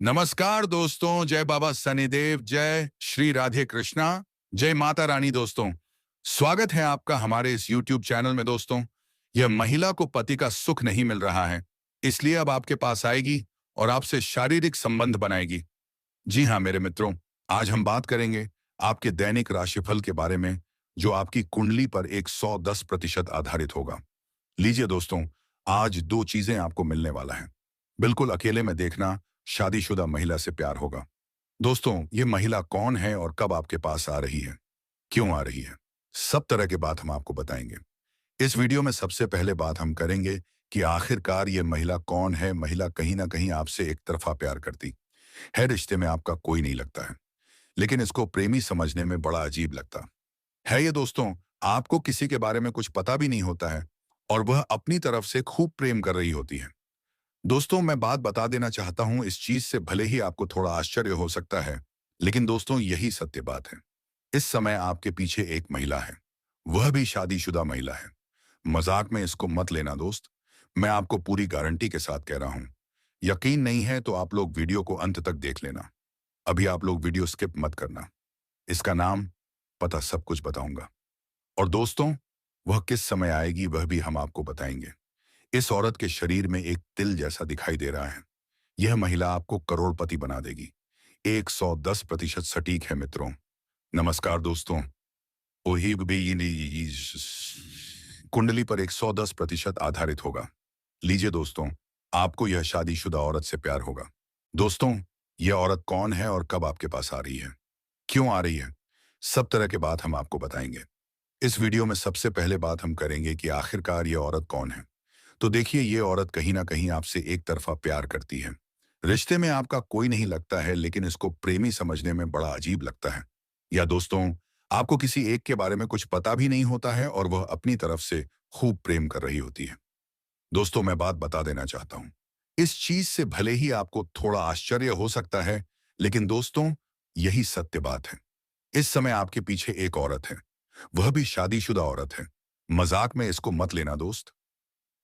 नमस्कार दोस्तों, जय बाबा शनिदेव, जय श्री राधे कृष्णा, जय माता रानी। दोस्तों, स्वागत है आपका हमारे इस YouTube चैनल में। दोस्तों, यह महिला को पति का सुख नहीं मिल रहा है, इसलिए अब आपके पास आएगी और आपसे शारीरिक संबंध बनाएगी। जी हाँ मेरे मित्रों, आज हम बात करेंगे आपके दैनिक राशिफल के बारे में, जो आपकी कुंडली पर 110% आधारित होगा। लीजिए दोस्तों, आज दो चीजें आपको मिलने वाला है। बिल्कुल अकेले में देखना, शादीशुदा महिला से प्यार होगा। दोस्तों, ये महिला कौन है और कब आपके पास आ रही है, क्यों आ रही है, सब तरह की बात हम आपको बताएंगे। इस वीडियो में सबसे पहले बात हम करेंगे कि आखिरकार ये महिला कौन है। महिला कहीं ना कहीं आपसे एक तरफा प्यार करती है, रिश्ते में आपका कोई नहीं लगता है, लेकिन इसको प्रेमी समझने में बड़ा अजीब लगता है। ये दोस्तों, आपको किसी के बारे में कुछ पता भी नहीं होता है और वह अपनी तरफ से खूब प्रेम कर रही होती है। दोस्तों, मैं बात बता देना चाहता हूं, इस चीज से भले ही आपको थोड़ा आश्चर्य हो सकता है, लेकिन दोस्तों यही सत्य बात है। इस समय आपके पीछे एक महिला है, वह भी शादीशुदा महिला है। मजाक में इसको मत लेना दोस्त, मैं आपको पूरी गारंटी के साथ कह रहा हूं। यकीन नहीं है तो आप लोग वीडियो को अंत तक देख लेना। अभी आप लोग वीडियो स्किप मत करना। इसका नाम, पता, सब कुछ बताऊंगा। और दोस्तों, वह किस समय आएगी वह भी हम आपको बताएंगे। इस औरत के शरीर में एक तिल जैसा दिखाई दे रहा है। यह महिला आपको करोड़पति बना देगी। 110% सटीक है मित्रों। नमस्कार दोस्तों। ओही कुंडली पर 110% आधारित होगा। लीजिए दोस्तों, आपको यह शादीशुदा औरत से प्यार होगा। दोस्तों, यह औरत कौन है और कब आपके पास आ रही है, क्यों आ रही है, सब तरह के बात हम आपको बताएंगे। इस वीडियो में सबसे पहले बात हम करेंगे कि आखिरकार यह औरत कौन है। तो देखिए, ये औरत कहीं ना कहीं आपसे एक तरफा प्यार करती है। रिश्ते में आपका कोई नहीं लगता है, लेकिन इसको प्रेमी समझने में बड़ा अजीब लगता है। या दोस्तों, आपको किसी एक के बारे में कुछ पता भी नहीं होता है और वह अपनी तरफ से खूब प्रेम कर रही होती है। दोस्तों, मैं बात बता देना चाहता हूं, इस चीज से भले ही आपको थोड़ा आश्चर्य हो सकता है, लेकिन दोस्तों यही सत्य बात है। इस समय आपके पीछे एक औरत है, वह भी शादीशुदा औरत है। मजाक में इसको मत लेना दोस्त,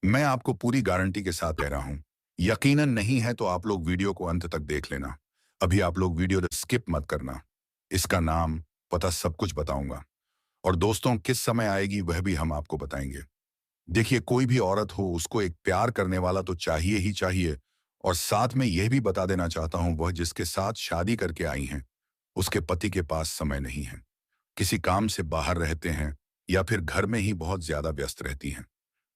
मैं आपको पूरी गारंटी के साथ कह रहा हूं। यकीनन नहीं है तो आप लोग वीडियो को अंत तक देख लेना। अभी आप लोग वीडियो स्किप मत करना। इसका नाम, पता, सब कुछ बताऊंगा। और दोस्तों, किस समय आएगी वह भी हम आपको बताएंगे। देखिए, कोई भी औरत हो, उसको एक प्यार करने वाला तो चाहिए ही चाहिए। और साथ में यह भी बता देना चाहता हूं, वह जिसके साथ शादी करके आई हैं, उसके पति के पास समय नहीं है। किसी काम से बाहर रहते हैं या फिर घर में ही बहुत ज्यादा व्यस्त रहती हैं,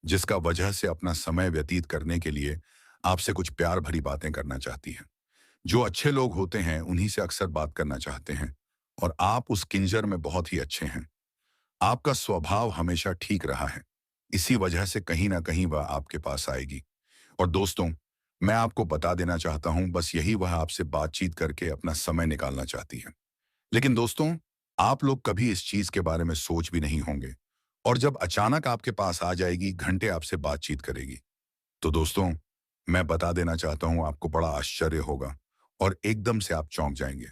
जिसका वजह से अपना समय व्यतीत करने के लिए आपसे कुछ प्यार भरी बातें करना चाहती हैं। जो अच्छे लोग होते हैं उन्हीं से अक्सर बात करना चाहते हैं, और आप उस किंजर में बहुत ही अच्छे हैं। आपका स्वभाव हमेशा ठीक रहा है, इसी वजह से कहीं ना कहीं वह आपके पास आएगी। और दोस्तों, मैं आपको बता देना चाहता हूं, बस यही वह आपसे बातचीत करके अपना समय निकालना चाहती है। लेकिन दोस्तों, आप लोग कभी इस चीज के बारे में सोच भी नहीं होंगे, और जब अचानक आपके पास आ जाएगी, घंटे आपसे बातचीत करेगी, तो दोस्तों मैं बता देना चाहता हूं, आपको बड़ा आश्चर्य होगा और एकदम से आप चौंक जाएंगे।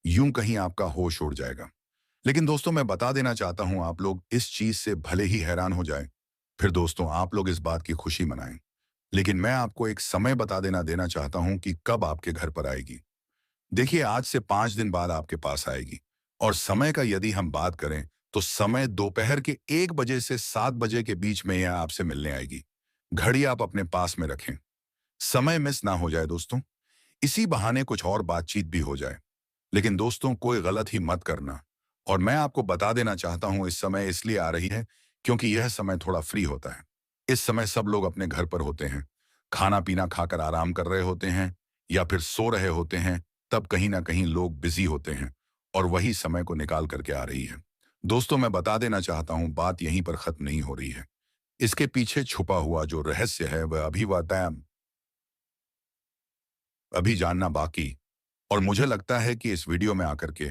यूं कहीं आपका होश उड़ जाएगा। लेकिन दोस्तों, मैं बता देना चाहता हूं, आप लोग इस चीज से भले ही हैरान हो जाएं, फिर दोस्तों आप लोग इस बात की खुशी मनाएं। लेकिन मैं आपको एक समय बता देना चाहता हूं कि कब आपके घर पर आएगी। देखिए, आज से 5 दिन बाद आपके पास आएगी। और समय का यदि हम बात करें, तो समय दोपहर के 1 बजे से 7 बजे के बीच में यह आपसे मिलने आएगी। घड़ी आप अपने पास में रखें, समय मिस ना हो जाए दोस्तों। इसी बहाने कुछ और बातचीत भी हो जाए। लेकिन दोस्तों, कोई गलत ही मत करना। और मैं आपको बता देना चाहता हूं, इस समय इसलिए आ रही है क्योंकि यह समय थोड़ा फ्री होता है। इस समय सब लोग अपने घर पर होते हैं, खाना पीना खाकर आराम कर रहे होते हैं या फिर सो रहे होते हैं। तब कहीं ना कहीं लोग बिजी होते हैं और वही समय को निकाल करके आ रही है। दोस्तों, मैं बता देना चाहता हूं, बात यहीं पर खत्म नहीं हो रही है। इसके पीछे छुपा हुआ जो रहस्य है वह अभी जानना बाकी। और मुझे लगता है कि इस वीडियो में आकर के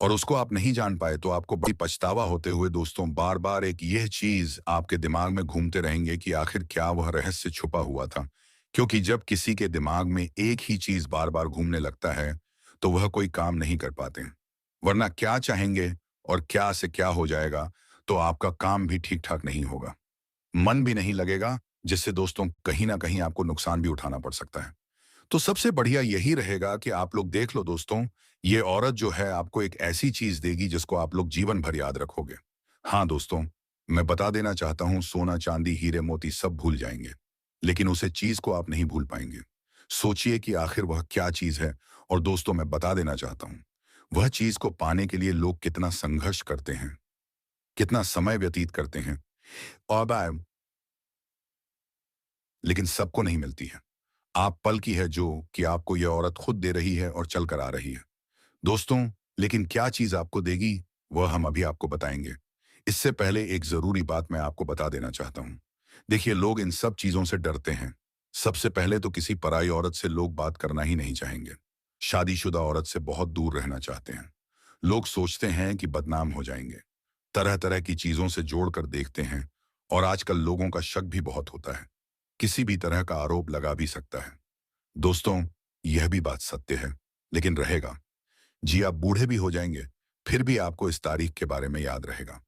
और उसको आप नहीं जान पाए तो आपको बड़ी पछतावा होते हुए दोस्तों बार बार एक यह चीज आपके दिमाग में घूमते रहेंगे कि आखिर क्या वह रहस्य छुपा हुआ था। क्योंकि जब किसी के दिमाग में एक ही चीज बार बार घूमने लगता है, तो वह कोई काम नहीं कर पाते। वरना क्या चाहेंगे और क्या से क्या हो जाएगा, तो आपका काम भी ठीक ठाक नहीं होगा, मन भी नहीं लगेगा, जिससे दोस्तों कहीं ना कहीं आपको नुकसान भी उठाना पड़ सकता है। तो सबसे बढ़िया यही रहेगा कि आप लोग देख लो दोस्तों, ये औरत जो है आपको एक ऐसी चीज देगी जिसको आप लोग जीवन भर याद रखोगे। हाँ दोस्तों, मैं बता देना चाहता हूँ, सोना चांदी हीरे मोती सब भूल जाएंगे, लेकिन उसे चीज को आप नहीं भूल पाएंगे। सोचिए कि आखिर वह क्या चीज है। और दोस्तों मैं बता देना चाहता हूँ, वह चीज को पाने के लिए लोग कितना संघर्ष करते हैं, कितना समय व्यतीत करते हैं, और लेकिन सबको नहीं मिलती है। आप पल की है जो कि आपको यह औरत खुद दे रही है और चल कर आ रही है। दोस्तों, लेकिन क्या चीज आपको देगी, वह हम अभी आपको बताएंगे। इससे पहले एक जरूरी बात मैं आपको बता देना चाहता हूं। देखिए, लोग इन सब चीजों से डरते हैं। सबसे पहले तो किसी पराई औरत से लोग बात करना ही नहीं चाहेंगे। शादीशुदा औरत से बहुत दूर रहना चाहते हैं। लोग सोचते हैं कि बदनाम हो जाएंगे। तरह तरह की चीजों से जोड़कर देखते हैं। और आजकल लोगों का शक भी बहुत होता है। किसी भी तरह का आरोप लगा भी सकता है। दोस्तों, यह भी बात सत्य है, लेकिन रहेगा। जी, आप बूढ़े भी हो जाएंगे, फिर भी आपको इस तारीख के बारे में याद रहेगा।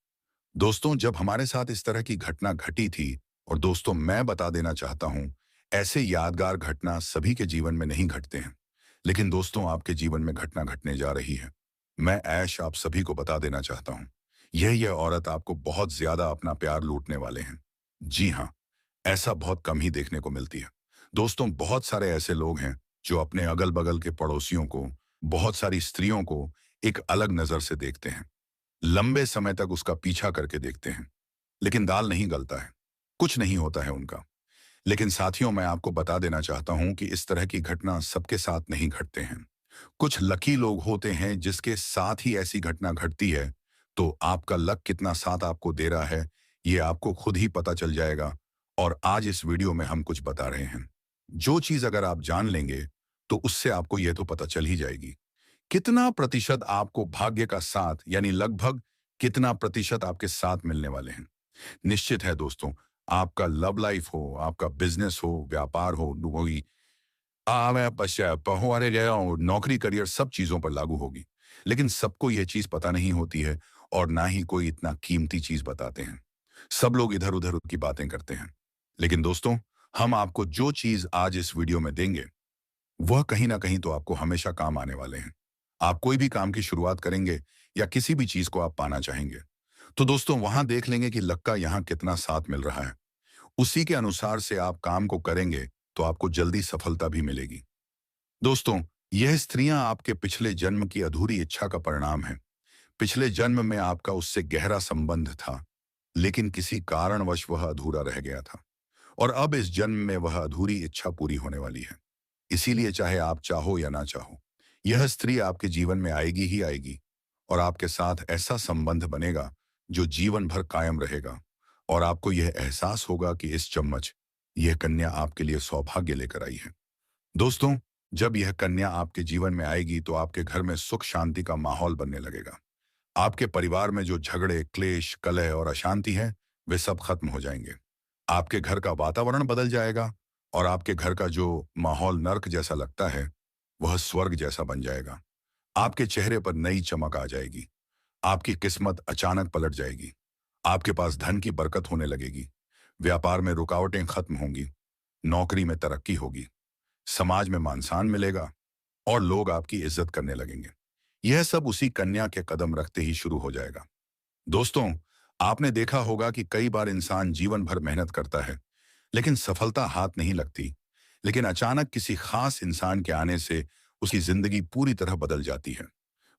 दोस्तों, जब हमारे साथ इस तरह की घटना घटी थी, और दोस्तों मैं बता देना चाहता हूं, ऐसे यादगार घटना सभी के जीवन में नहीं घटते हैं, लेकिन दोस्तों आपके जीवन में घटना घटने जा रही है। मैं ऐश आप सभी को बता देना चाहता हूं, यह औरत आपको बहुत ज्यादा अपना प्यार लूटने वाले हैं। जी हाँ, ऐसा बहुत कम ही देखने को मिलती है। दोस्तों, बहुत सारे ऐसे लोग हैं जो अपने अगल बगल के पड़ोसियों को, बहुत सारी स्त्रियों को एक अलग नजर से देखते हैं। लंबे समय तक उसका पीछा करके देखते हैं, लेकिन दाल नहीं गलता है, कुछ नहीं होता है उनका। लेकिन साथियों, मैं आपको बता देना चाहता हूं कि इस तरह की घटना सबके साथ नहीं घटते हैं। कुछ लकी लोग होते हैं जिसके साथ ही ऐसी घटना घटती है। तो आपका लक कितना साथ आपको दे रहा है, ये आपको खुद ही पता चल जाएगा। और आज इस वीडियो में हम कुछ बता रहे हैं, जो चीज अगर आप जान लेंगे तो उससे आपको यह तो पता चल ही जाएगी, कितना प्रतिशत आपको भाग्य का साथ, यानी लगभग कितना प्रतिशत आपके साथ मिलने वाले हैं। निश्चित है दोस्तों, आपका लव लाइफ हो, आपका बिजनेस हो, व्यापार हो, कोई मैं पश्चात पहुंचाने गया हूँ, नौकरी करियर सब चीजों पर लागू होगी। लेकिन सबको यह चीज पता नहीं होती है, और ना ही कोई इतना कीमती चीज बताते हैं। सब लोग इधर उधर की बातें करते हैं। लेकिन दोस्तों, हम आपको जो चीज आज इस वीडियो में देंगे, वह कहीं ना कहीं तो आपको हमेशा काम आने वाले हैं। आप कोई भी काम की शुरुआत करेंगे, या किसी भी चीज को आप पाना चाहेंगे, तो दोस्तों वहां देख लेंगे कि लक का यहाँ कितना साथ मिल रहा है। उसी के अनुसार से आप काम को करेंगे तो आपको जल्दी सफलता भी मिलेगी। दोस्तों, यह स्त्रियां आपके पिछले जन्म की अधूरी इच्छा का परिणाम है। पिछले जन्म में आपका उससे गहरा संबंध था, लेकिन किसी कारणवश वह अधूरा रह गया था। और अब इस जन्म में वह अधूरी इच्छा पूरी होने वाली है। इसीलिए चाहे आप चाहो या ना चाहो, यह स्त्री आपके जीवन में आएगी ही आएगी। और आपके साथ ऐसा संबंध बनेगा जो जीवन भर कायम रहेगा। और आपको यह एहसास होगा कि इस चम्मच, यह कन्या आपके लिए सौभाग्य लेकर आई है। दोस्तों, जब यह कन्या आपके जीवन में आएगी तो आपके घर में सुख शांति का माहौल बनने लगेगा। आपके परिवार में जो झगड़े, क्लेश, कलह और अशांति है, वे सब खत्म हो जाएंगे। आपके घर का वातावरण बदल जाएगा, और आपके घर का जो माहौल नर्क जैसा लगता है, वह स्वर्ग जैसा बन जाएगा। आपके चेहरे पर नई चमक आ जाएगी। आपकी किस्मत अचानक पलट जाएगी। आपके पास धन की बरकत होने लगेगी। व्यापार में रुकावटें खत्म होंगी। नौकरी में तरक्की होगी। समाज में मान सम्मान मिलेगा, और लोग आपकी इज्जत करने लगेंगे। यह सब उसी कन्या के कदम रखते ही शुरू हो जाएगा। दोस्तों, आपने देखा होगा कि कई बार इंसान जीवन भर मेहनत करता है, लेकिन सफलता हाथ नहीं लगती। लेकिन अचानक किसी खास इंसान के आने से उसकी जिंदगी पूरी तरह बदल जाती है।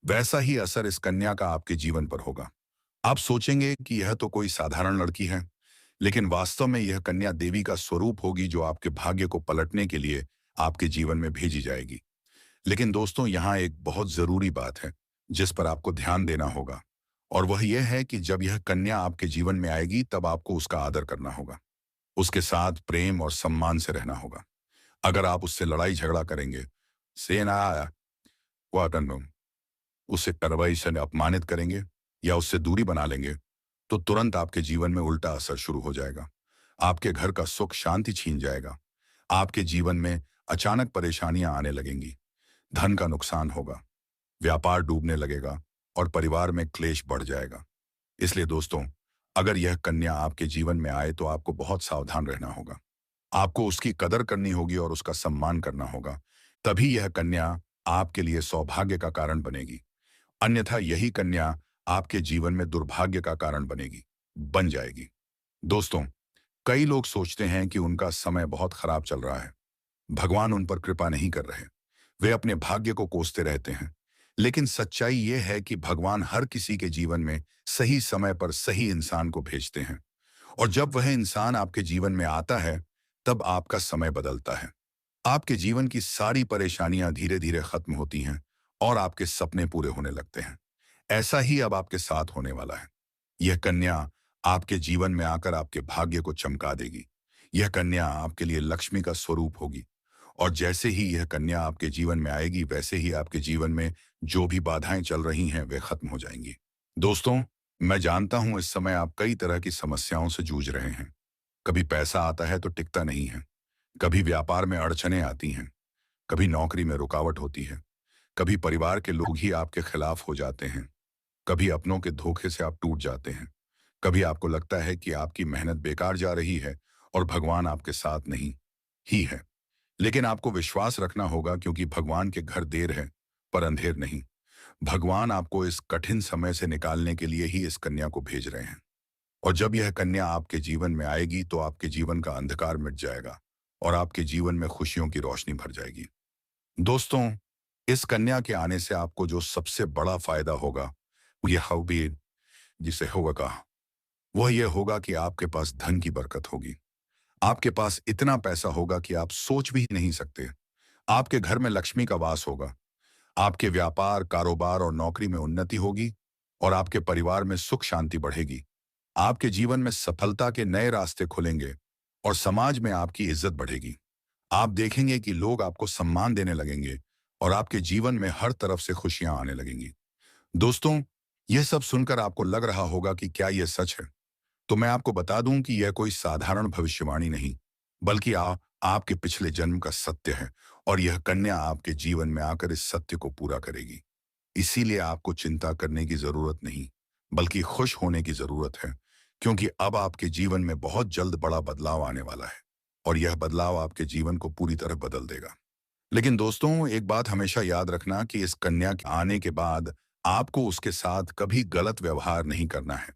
वैसा ही असर इस कन्या का आपके जीवन पर होगा। आप सोचेंगे कि यह तो कोई साधारण लड़की है, लेकिन वास्तव में यह कन्या देवी का स्वरूप होगी, जो आपके भाग्य को पलटने के लिए आपके जीवन में भेजी जाएगी। लेकिन दोस्तों, यहाँ एक बहुत जरूरी बात है जिस पर आपको ध्यान देना होगा, और वह यह है कि जब यह कन्या आपके जीवन में आएगी तब आपको उसका आदर करना होगा। उसके साथ प्रेम और सम्मान से रहना होगा। अगर आप उससे लड़ाई झगड़ा करेंगे, सेना वाटन उसे कार्रवाई से अपमानित करेंगे, या उससे दूरी बना लेंगे, तो तुरंत आपके जीवन में उल्टा असर शुरू हो जाएगा। आपके घर का सुख शांति छीन जाएगा। आपके जीवन में अचानक परेशानियां आने लगेंगी। धन का नुकसान होगा। व्यापार डूबने लगेगा, और परिवार में क्लेश बढ़ जाएगा। इसलिए दोस्तों, अगर यह कन्या आपके जीवन में आए तो आपको बहुत सावधान रहना होगा। आपको उसकी कदर करनी होगी और उसका सम्मान करना होगा, तभी यह कन्या आपके लिए सौभाग्य का कारण बनेगी। अन्यथा यही कन्या आपके जीवन में दुर्भाग्य का कारण बन जाएगी। दोस्तों, कई लोग सोचते हैं कि उनका समय बहुत खराब चल रहा है, भगवान उन पर कृपा नहीं कर रहे। वे अपने भाग्य को कोसते रहते हैं। लेकिन सच्चाई यह है कि भगवान हर किसी के जीवन में सही समय पर सही इंसान को भेजते हैं। और जब वह इंसान आपके जीवन में आता है, तब आपका समय बदलता है। आपके जीवन की सारी परेशानियां धीरे धीरे खत्म होती हैं और आपके सपने पूरे होने लगते हैं। ऐसा ही अब आपके साथ होने वाला है। यह कन्या आपके जीवन में आकर आपके भाग्य को चमका देगी। यह कन्या आपके लिए लक्ष्मी का स्वरूप होगी। और जैसे ही यह कन्या आपके जीवन में आएगी, वैसे ही आपके जीवन में जो भी बाधाएं चल रही हैं, वे खत्म हो जाएंगी। दोस्तों, मैं जानता हूं इस समय आप कई तरह की समस्याओं से जूझ रहे हैं। कभी पैसा आता है तो टिकता नहीं है, कभी व्यापार में अड़चनें आती हैं, कभी नौकरी में रुकावट होती है, कभी परिवार के लोग ही आपके खिलाफ हो जाते हैं, कभी अपनों के धोखे से आप टूट जाते हैं, कभी आपको लगता है कि आपकी मेहनत बेकार जा रही है और भगवान आपके साथ नहीं ही है। लेकिन आपको विश्वास रखना होगा, क्योंकि भगवान के घर देर है पर अंधेर नहीं। भगवान आपको इस कठिन समय से निकालने के लिए ही इस कन्या को भेज रहे हैं। और जब यह कन्या आपके जीवन में आएगी तो आपके जीवन का अंधकार मिट जाएगा और आपके जीवन में खुशियों की रोशनी भर जाएगी। दोस्तों, इस कन्या के आने से आपको जो सबसे बड़ा फायदा होगा, वो यह भी जिसे होगा कहा, वह यह होगा कि आपके पास धन की बरकत होगी। आपके पास इतना पैसा होगा कि आप सोच भी नहीं सकते। आपके घर में लक्ष्मी का वास होगा। आपके व्यापार, कारोबार और नौकरी में उन्नति होगी और आपके परिवार में सुख शांति बढ़ेगी। आपके जीवन में सफलता के नए रास्ते खुलेंगे और समाज में आपकी इज्जत बढ़ेगी। आप देखेंगे कि लोग आपको सम्मान देने लगेंगे और आपके जीवन में हर तरफ से खुशियां आने लगेंगी। दोस्तों, यह सब सुनकर आपको लग रहा होगा कि क्या यह सच है? तो मैं आपको बता दूं कि यह कोई साधारण भविष्यवाणी नहीं, बल्कि आपके पिछले जन्म का सत्य है। और यह कन्या आपके जीवन में आकर इस सत्य को पूरा करेगी। इसीलिए आपको चिंता करने की जरूरत नहीं, बल्कि खुश होने की जरूरत है, क्योंकि अब आपके जीवन में बहुत जल्द बड़ा बदलाव आने वाला है और यह बदलाव आपके जीवन को पूरी तरह बदल देगा। लेकिन दोस्तों, एक बात हमेशा याद रखना कि इस कन्या के आने के बाद आपको उसके साथ कभी गलत व्यवहार नहीं करना है।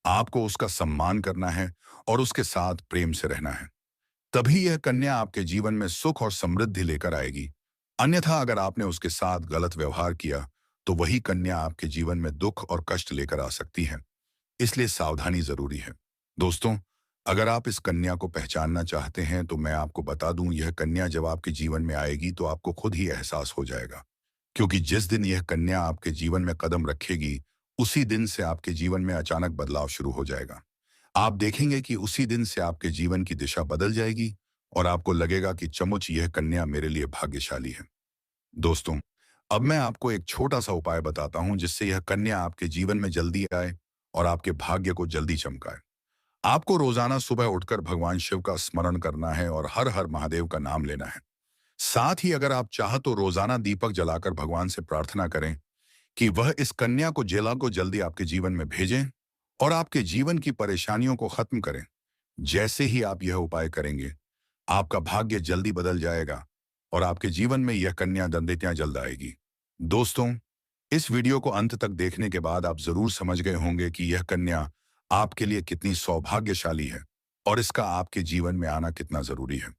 आपको उसका सम्मान करना है और उसके साथ प्रेम से रहना है। तभी यह कन्या आपके जीवन में सुख और समृद्धि लेकर आएगी। अन्यथा अगर आपने उसके साथ गलत व्यवहार किया, तो वही कन्या आपके जीवन में दुख और कष्ट लेकर आ सकती है। इसलिए सावधानी जरूरी है। दोस्तों, अगर आप इस कन्या को पहचानना चाहते हैं, तो मैं आपको बता दूं, यह कन्या जब आपके जीवन में आएगी तो आपको खुद ही एहसास हो जाएगा। क्योंकि जिस दिन यह कन्या आपके जीवन में कदम रखेगी, उसी दिन से आपके जीवन में अचानक बदलाव शुरू हो जाएगा। आप देखेंगे कि उसी दिन से आपके जीवन की दिशा बदल जाएगी और आपको लगेगा कि सचमुच यह कन्या मेरे लिए भाग्यशाली है। दोस्तों, अब मैं आपको एक छोटा सा उपाय बताता हूं, जिससे यह कन्या आपके जीवन में जल्दी आए और आपके भाग्य को जल्दी चमकाए। आपको रोजाना सुबह उठकर भगवान शिव का स्मरण करना है और हर हर महादेव का नाम लेना है। साथ ही अगर आप चाह तो रोजाना दीपक जलाकर भगवान से प्रार्थना करें कि वह इस कन्या को जेला को जल्दी आपके जीवन में भेजें और आपके जीवन की परेशानियों को खत्म करें। जैसे ही आप यह उपाय करेंगे, आपका भाग्य जल्दी बदल जाएगा और आपके जीवन में यह कन्या दंदितियां जल्द आएगी। दोस्तों, इस वीडियो को अंत तक देखने के बाद आप जरूर समझ गए होंगे कि यह कन्या आपके लिए कितनी सौभाग्यशाली है और इसका आपके जीवन में आना कितना जरूरी है।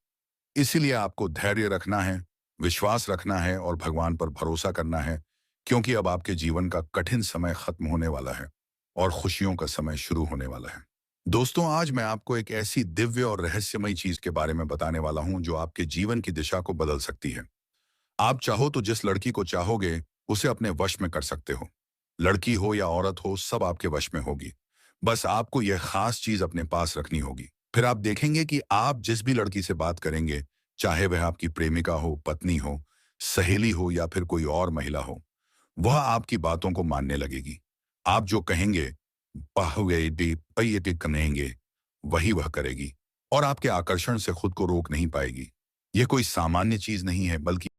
इसीलिए आपको धैर्य रखना है, विश्वास रखना है और भगवान पर भरोसा करना है, क्योंकि अब आपके जीवन का कठिन समय खत्म होने वाला है और खुशियों का समय शुरू होने वाला है। दोस्तों, आज मैं आपको एक ऐसी दिव्य और रहस्यमयी चीज के बारे में बताने वाला हूं, जो आपके जीवन की दिशा को बदल सकती है। आप चाहो तो जिस लड़की को चाहोगे, उसे अपने वश में कर सकते हो। लड़की हो या औरत हो, सब आपके वश में होगी। बस आपको यह खास चीज अपने पास रखनी होगी। फिर आप देखेंगे कि आप जिस भी लड़की से बात करेंगे, चाहे वह आपकी प्रेमिका हो, पत्नी हो, सहेली हो या फिर कोई और महिला हो, वह आपकी बातों को मानने लगेगी। आप जो कहेंगे, कहेंगे, वही वह करेगी और आपके आकर्षण से खुद को रोक नहीं पाएगी। यह कोई सामान्य चीज नहीं है, बल्कि